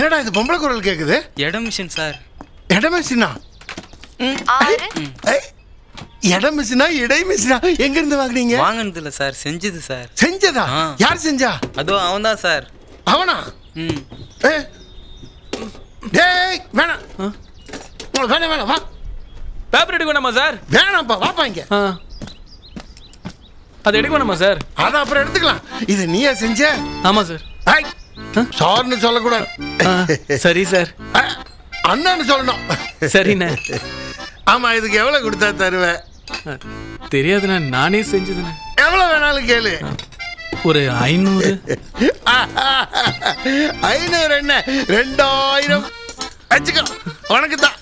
என்னடா இது பொம்பளை குரல் கேக்குது? எட மிஷின் சார். எட மிஷினா? எட மிஷினா இடை மிஷினா எங்க இருந்து வாங்குனீங்க? வாங்குனது இல்ல சார், செஞ்சது சார். செஞ்சதா? யார் செஞ்சா? அதோ அவன் தான் சார். அவனா? டேய் வேணாம் வேணாம் வேணாம், வா. பேப்பர் எடுக்க வேணாமா சார்? வேணாம்ப்பா, வாப்பா இங்க. அது எடுக்க வேணாமா சார்? அதை அப்புறம் எடுத்துக்கலாம். இது நீயே செஞ்ச? ஆமா சார். சார்னு சொல்லக்கூடாது. சரி சார். அண்ணான்னு சொல்லணும். சரிண்ணே. ஆமா, இதுக்கு எவ்வளவு கொடுத்தா தருவேன்? தெரியாதுண்ணே, நானே செஞ்சதுண்ணே. எவ்வளவு வேணாலும் கேளு. ஒரு 500. 500 என்ன 2000 வச்சுக்கோ, உனக்கு தான்.